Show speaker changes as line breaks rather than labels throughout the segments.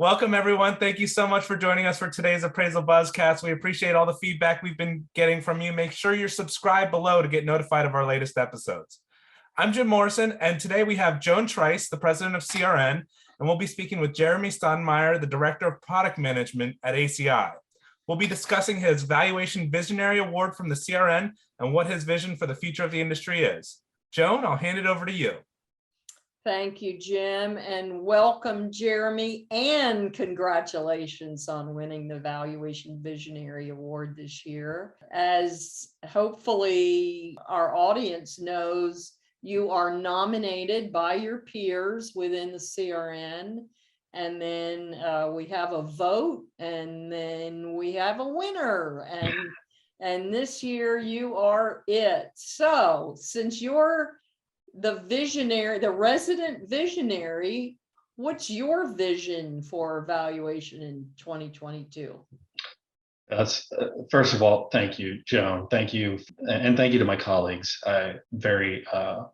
Welcome, everyone. Thank you so much for joining us for today's Appraisal Buzzcast. We appreciate all the feedback we've been getting from you. Make sure you're subscribed below to get notified of our latest episodes. I'm Jim Morrison, and today we have Joan Trice, the president of CRN, and we'll be speaking with Jeremy Staudenmaier, the director of product management at ACI. We'll be discussing his Valuation Visionary Award from the CRN and what his vision for the future of the industry is. Joan, I'll hand it over to you.
Thank you, Jim, and welcome, Jeremy, and congratulations on winning the Valuation Visionary Award this year. As hopefully our audience knows, you are nominated by your peers within the CRN, and then we have a vote, and then we have a winner, and this year you are it. So since you're the visionary, the resident visionary, what's your vision for valuation in 2022?
That's first of all, thank you, Joan. Thank you. And thank you to my colleagues. I'm very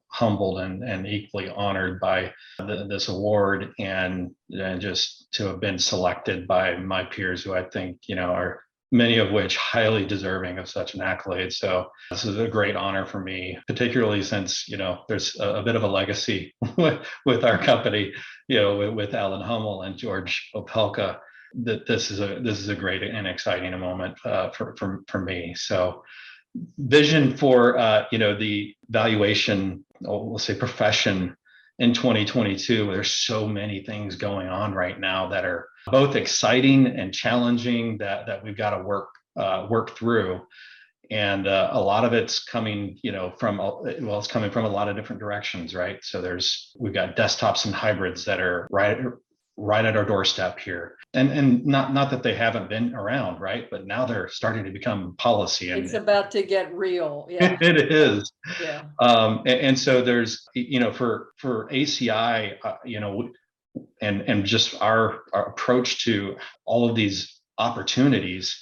humbled and equally honored by this award and just to have been selected by my peers who I think, are many of which highly deserving of such an accolade. So this is a great honor for me, particularly since, there's a bit of a legacy with our company, with Alan Hummel and George Opelka, that this is a great and exciting moment for me. So vision for, the valuation, we'll say profession in 2022, there's so many things going on right now that are both exciting and challenging that we've got to work through. And a lot of it's coming, it's coming from a lot of different directions, right? So we've got desktops and hybrids that are right at our doorstep here. And not that they haven't been around, right? But now they're starting to become policy. And
it's about to get real. Yeah.
It is.
Yeah.
And so there's, for ACI, and just our approach to all of these opportunities,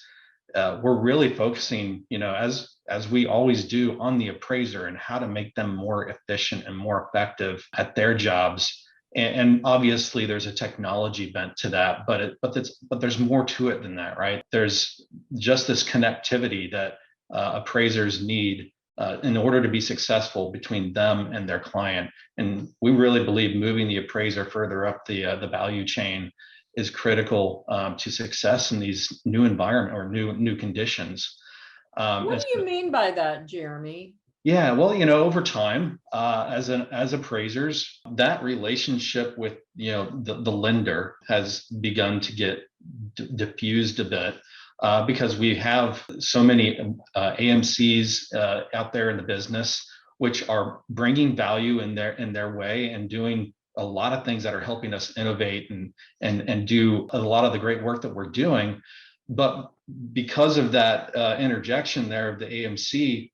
we're really focusing, as we always do, on the appraiser and how to make them more efficient and more effective at their jobs. And obviously there's a technology bent to that, but there's more to it than that, right? There's just this connectivity that appraisers need in order to be successful between them and their client. And we really believe moving the appraiser further up the value chain is critical to success in these new environment or new conditions.
What do you mean by that, Jeremy?
Yeah, well, over time, as appraisers, that relationship with the lender has begun to get diffused a bit because we have so many AMCs out there in the business, which are bringing value in their way and doing a lot of things that are helping us innovate and do a lot of the great work that we're doing. But because of that interjection there of the AMC,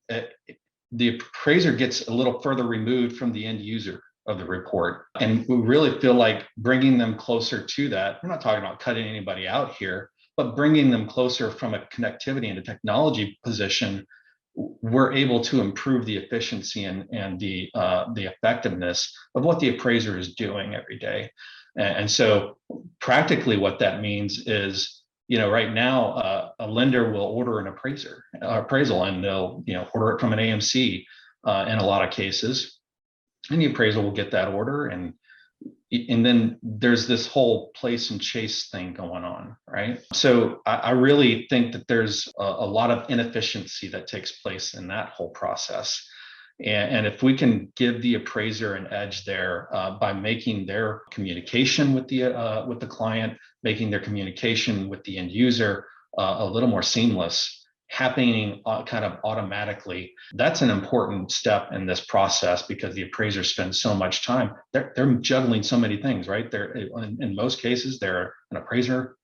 the appraiser gets a little further removed from the end user of the report. And we really feel like bringing them closer to that. We're not talking about cutting anybody out here, but bringing them closer from a connectivity and a technology position, we're able to improve the efficiency and the effectiveness of what the appraiser is doing every day. And so practically what that means is, right now, a lender will order an appraisal, and they'll, order it from an AMC in a lot of cases, and the appraisal will get that order, and then there's this whole place and chase thing going on, right? So I really think that there's a lot of inefficiency that takes place in that whole process. And if we can give the appraiser an edge there by making their communication with the client, making their communication with the end user a little more seamless, happening kind of automatically, that's an important step in this process because the appraiser spends so much time. They're juggling so many things, right? In most cases, they're an appraiser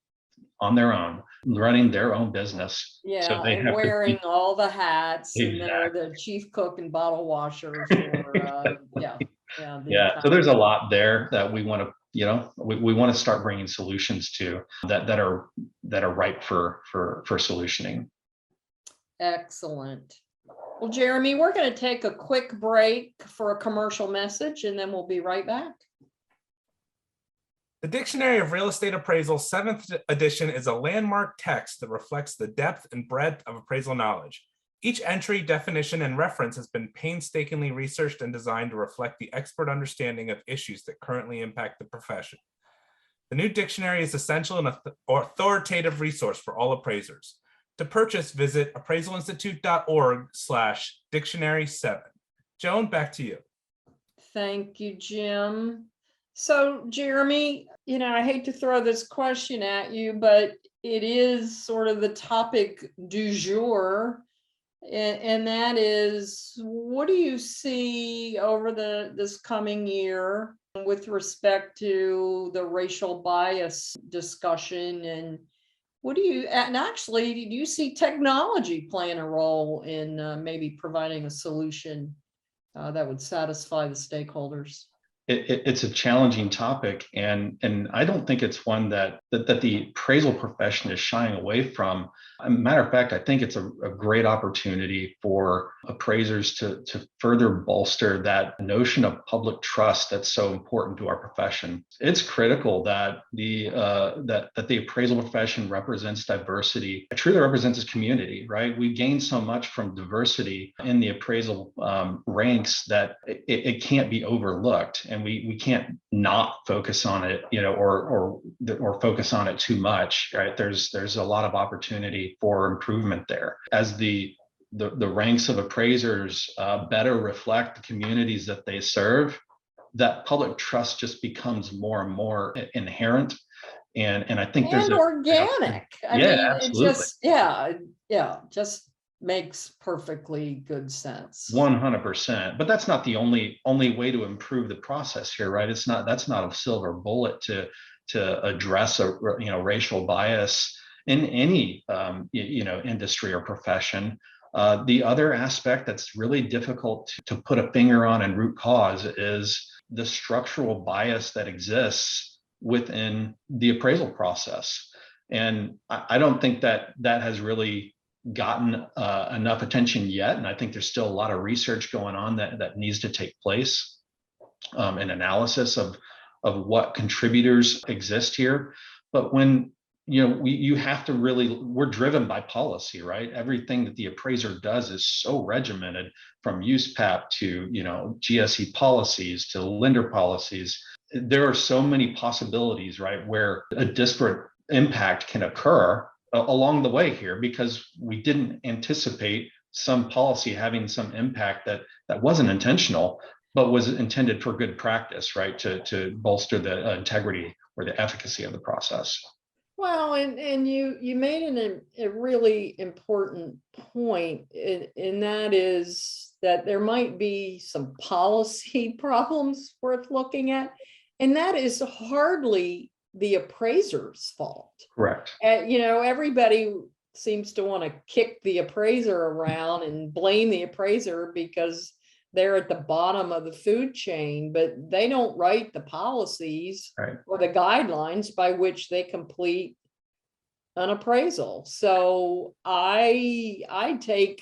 on their own, running their own business.
Yeah,
so they
and wearing all the hats, and they're the chief cook and bottle washer for
So there's a lot there that we want to, we want to start bringing solutions to that are ripe for solutioning.
Excellent. Well, Jeremy, we're going to take a quick break for a commercial message, and then we'll be right back.
The Dictionary of Real Estate Appraisal 7th edition is a landmark text that reflects the depth and breadth of appraisal knowledge. Each entry, definition, and reference has been painstakingly researched and designed to reflect the expert understanding of issues that currently impact the profession. The new dictionary is essential and authoritative resource for all appraisers. To purchase, visit appraisalinstitute.org/dictionary7. Joan, back to you.
Thank you, Jim. So, Jeremy, I hate to throw this question at you, but it is sort of the topic du jour. And that is, what do you see over this coming year with respect to the racial bias discussion? And actually, do you see technology playing a role in maybe providing a solution that would satisfy the stakeholders?
It's a challenging topic, and I don't think it's one that the appraisal profession is shying away from. As a matter of fact, I think it's a great opportunity for appraisers to further bolster that notion of public trust that's so important to our profession. It's critical that the appraisal profession represents diversity. It truly represents its community, right? We gain so much from diversity in the appraisal ranks that it can't be overlooked. And we can't not focus on it, or focus on it too much, right? There's a lot of opportunity for improvement there. As the ranks of appraisers better reflect the communities that they serve, that public trust just becomes more and more inherent. And I think there's
organic.
Absolutely.
It just makes perfectly good sense.
100%. But that's not the only way to improve the process here, right? That's not a silver bullet to address racial bias in any industry or profession. The other aspect that's really difficult to put a finger on and root cause is the structural bias that exists within the appraisal process. And I don't think that has really gotten enough attention yet. And I think there's still a lot of research going on that needs to take place, an analysis of what contributors exist here. But when you have to we're driven by policy, right? Everything that the appraiser does is so regimented, from USPAP to GSE policies to lender policies. There are so many possibilities, right, where a disparate impact can occur along the way here, because we didn't anticipate some policy having some impact that wasn't intentional, but was intended for good practice, right, to bolster the integrity or the efficacy of the process.
Well, and you made a really important point, and that is that there might be some policy problems worth looking at, and that is hardly the appraiser's fault.
Correct.
Everybody seems to want to kick the appraiser around and blame the appraiser because they're at the bottom of the food chain, but they don't write the policies, right, or the guidelines by which they complete an appraisal. So I take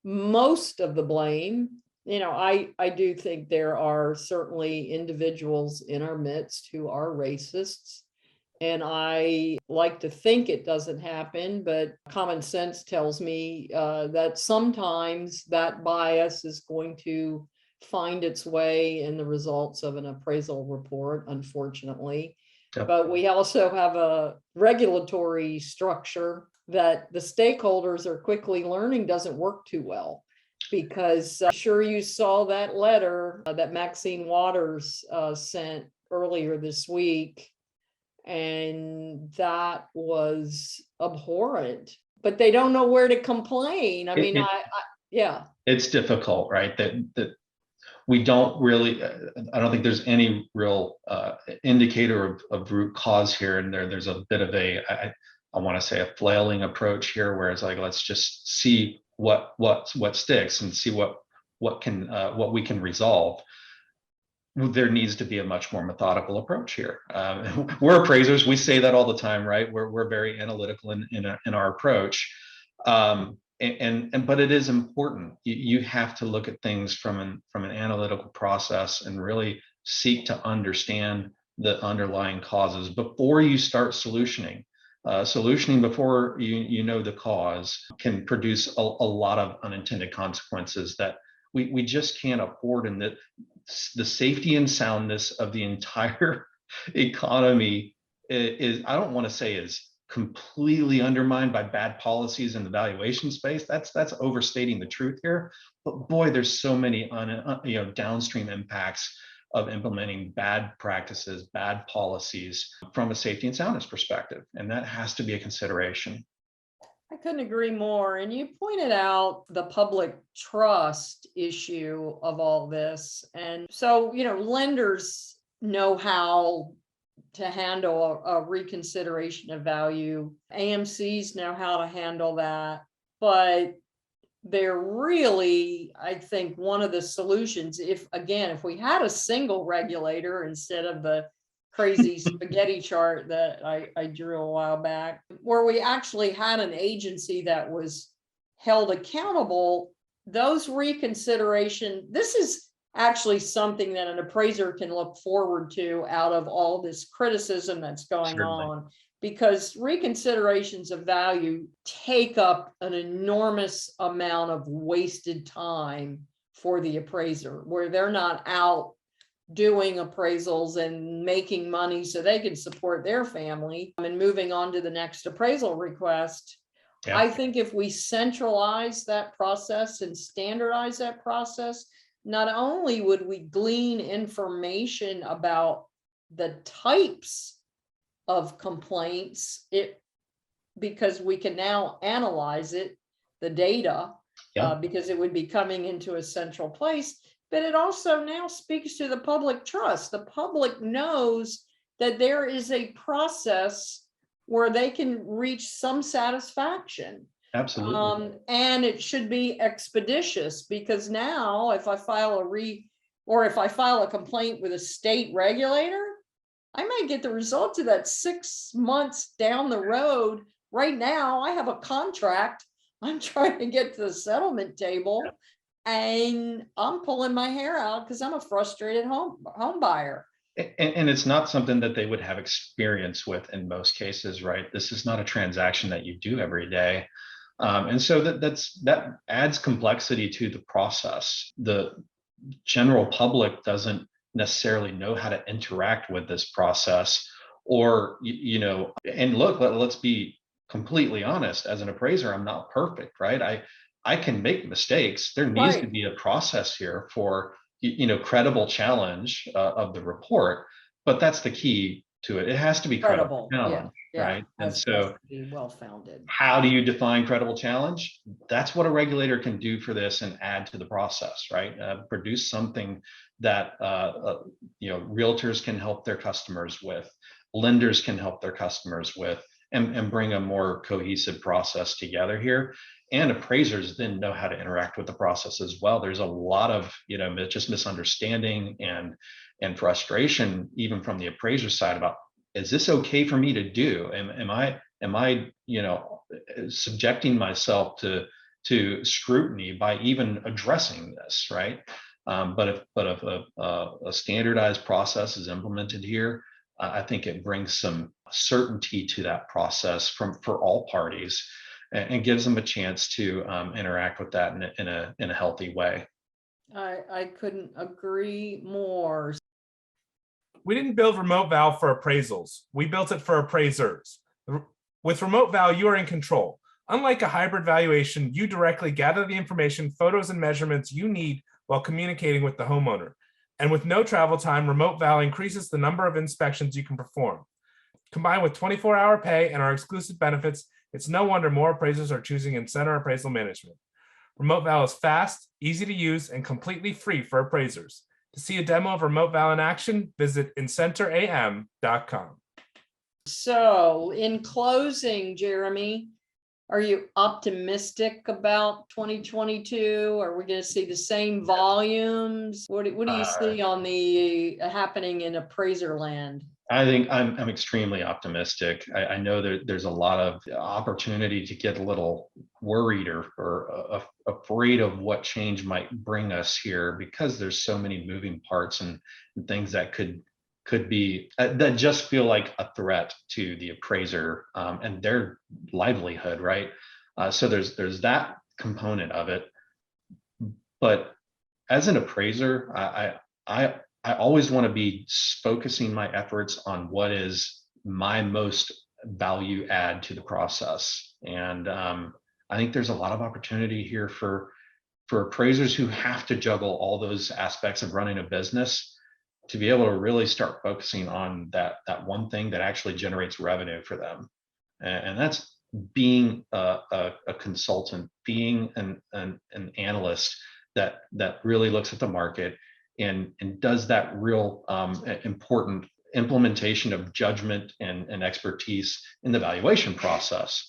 most of the blame. I do think there are certainly individuals in our midst who are racists, and I like to think it doesn't happen, but common sense tells me that sometimes that bias is going to find its way in the results of an appraisal report, unfortunately. Yep. But we also have a regulatory structure that the stakeholders are quickly learning doesn't work too well. Because I'm sure you saw that letter that Maxine Waters sent earlier this week, and that was abhorrent. But they don't know where to complain.
It's difficult, right? That we don't really. I don't think there's any real indicator of root cause here, and there's a bit of I want to say a flailing approach here, where it's like, let's just see what sticks and see what we can resolve. There needs to be a much more methodical approach here. We're appraisers. We say that all the time, right? We're very analytical in our approach, but it is important. You have to look at things from an analytical process and really seek to understand the underlying causes before you start solutioning. Solutioning before you know the cause can produce a lot of unintended consequences that we just can't afford, and that the safety and soundness of the entire economy is, I don't want to say is completely undermined by bad policies in the valuation space. That's overstating the truth here. But boy, there's so many downstream impacts of implementing bad practices, bad policies from a safety and soundness perspective. And that has to be a consideration.
I couldn't agree more. And you pointed out the public trust issue of all this. And so, lenders know how to handle a reconsideration of value. AMCs know how to handle that. But they're really, I think, one of the solutions, if we had a single regulator instead of the crazy spaghetti chart that I drew a while back, where we actually had an agency that was held accountable, those reconsideration, this is actually something that an appraiser can look forward to out of all this criticism that's going on, because reconsiderations of value take up an enormous amount of wasted time for the appraiser, where they're not out doing appraisals and making money so they can support their family and moving on to the next appraisal request. Yeah. I think if we centralize that process and standardize that process, not only would we glean information about the types of complaints, because we can now analyze it, the data, because it would be coming into a central place. But it also now speaks to the public trust. The public knows that there is a process where they can reach some satisfaction.
Absolutely.
And it should be expeditious, because now if I file a complaint with a state regulator, I might get the results of that 6 months down the road. Right now, I have a contract. I'm trying to get to the settlement table. And I'm pulling my hair out because I'm a frustrated home buyer.
And it's not something that they would have experience with in most cases, right? This is not a transaction that you do every day. And so that adds complexity to the process. The general public doesn't necessarily know how to interact with this process, or, and look, let's be completely honest. As an appraiser, I'm not perfect, right? I can make mistakes. There needs to be a process here for, credible challenge of the report, but that's the key to it. It has to be credible challenge, right? And so
be well-founded.
How do you define credible challenge? That's what a regulator can do for this and add to the process, right? Produce something that, realtors can help their customers with, lenders can help their customers with, and bring a more cohesive process together here. And appraisers then know how to interact with the process as well. There's a lot of, just misunderstanding and frustration, even from the appraiser side, about, is this okay for me to do? Am I, subjecting myself to scrutiny by even addressing this, right? But if a standardized process is implemented here, I think it brings some certainty to that process for all parties, and gives them a chance to interact with that in a healthy way.
I couldn't agree more.
We didn't build Remote Val for appraisals. We built it for appraisers. With Remote Val, you are in control. Unlike a hybrid valuation, you directly gather the information, photos, and measurements you need while communicating with the homeowner. And with no travel time, Remote Val increases the number of inspections you can perform. Combined with 24-hour pay and our exclusive benefits, it's no wonder more appraisers are choosing Incenter Appraisal Management. Remote Val is fast, easy to use, and completely free for appraisers. To see a demo of Remote Val in action, visit incenteram.com.
So, in closing, Jeremy, are you optimistic about 2022? Are we going to see the same volumes? What do you see on the happening in appraiser land?
I think I'm extremely optimistic. I know that there's a lot of opportunity to get a little worried or afraid of what change might bring us here, because there's so many moving parts and things that could could be that just feel like a threat to the appraiser and their livelihood, right? So there's that component of it. But as an appraiser, I always want to be focusing my efforts on what is my most value add to the process. And I think there's a lot of opportunity here for appraisers who have to juggle all those aspects of running a business to be able to really start focusing on that one thing that actually generates revenue for them. And that's being a consultant, being an analyst that really looks at the market and does that real important implementation of judgment and expertise in the valuation process.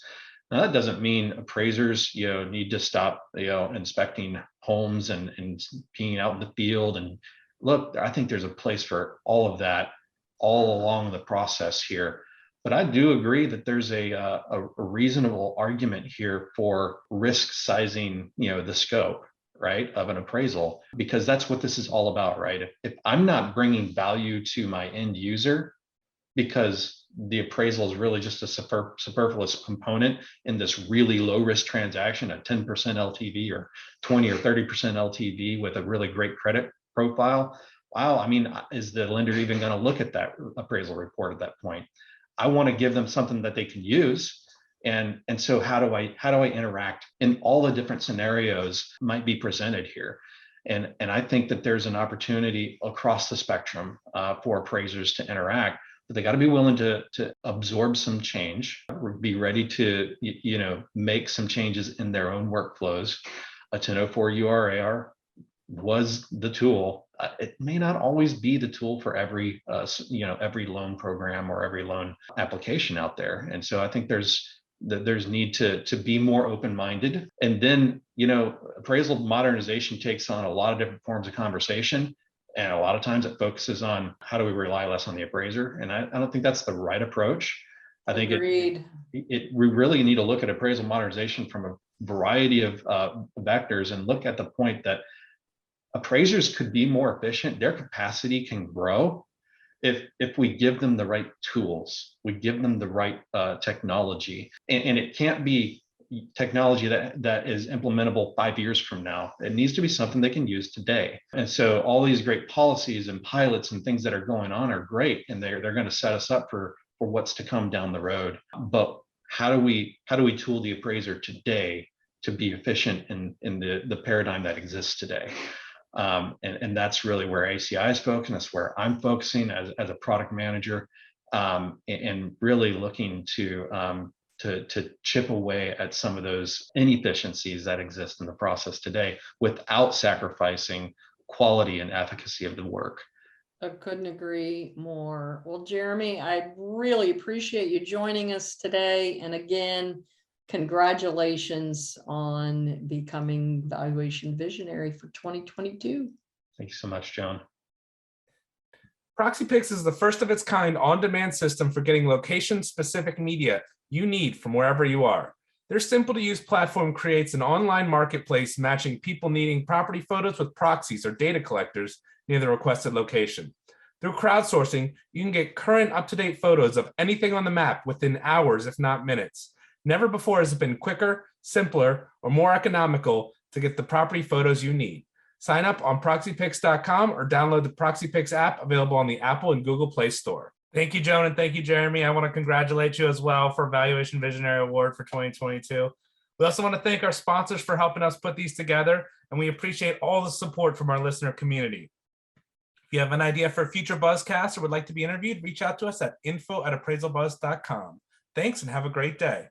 Now, that doesn't mean appraisers, need to stop, inspecting homes and being out in the field. And look, I think there's a place for all of that all along the process here. But I do agree that there's a reasonable argument here for risk sizing, the scope, right, of an appraisal, because that's what this is all about, right? If I'm not bringing value to my end user, because the appraisal is really just a superfluous component in this really low risk transaction, a 10% LTV or 20 or 30% LTV with a really great credit profile. Wow, I mean, is the lender even going to look at that appraisal report at that point? I want to give them something that they can use. And so how do I interact in all the different scenarios might be presented here? And I think that there's an opportunity across the spectrum for appraisers to interact, but they got to be willing to absorb some change, be ready to make some changes in their own workflows. A 1004 URAR was the tool. It may not always be the tool for every loan program or every loan application out there. And so I think there's need to be more open-minded. And then, appraisal modernization takes on a lot of different forms of conversation. And a lot of times it focuses on how do we rely less on the appraiser. And I don't think that's the right approach. I think we really need to look at appraisal modernization from a variety of vectors and look at the point that appraisers could be more efficient. Their capacity can grow if we give them the right tools, we give them the right technology. And it can't be technology that is implementable 5 years from now. It needs to be something they can use today. And so all these great policies and pilots and things that are going on are great, and they're going to set us up for what's to come down the road. But how do we tool the appraiser today to be efficient in the paradigm that exists today? And that's really where ACI is focusing. That's where I'm focusing as a product manager, and really looking to chip away at some of those inefficiencies that exist in the process today without sacrificing quality and efficacy of the work.
I couldn't agree more. Well, Jeremy, I really appreciate you joining us today. And again, congratulations on becoming Valuation Visionary for 2022.
Thank you so much, Joan.
ProxyPix is the first of its kind on-demand system for getting location-specific media you need from wherever you are. Their simple-to-use platform creates an online marketplace matching people needing property photos with proxies or data collectors near the requested location. Through crowdsourcing, you can get current up-to-date photos of anything on the map within hours, if not minutes. Never before has it been quicker, simpler, or more economical to get the property photos you need. Sign up on proxypix.com or download the ProxyPix app available on the Apple and Google Play Store. Thank you, Joan, and thank you, Jeremy. I want to congratulate you as well for Valuation Visionary Award for 2022. We also want to thank our sponsors for helping us put these together, and we appreciate all the support from our listener community. If you have an idea for a future Buzzcast or would like to be interviewed, reach out to us at info@appraisalbuzz.com. Thanks and have a great day.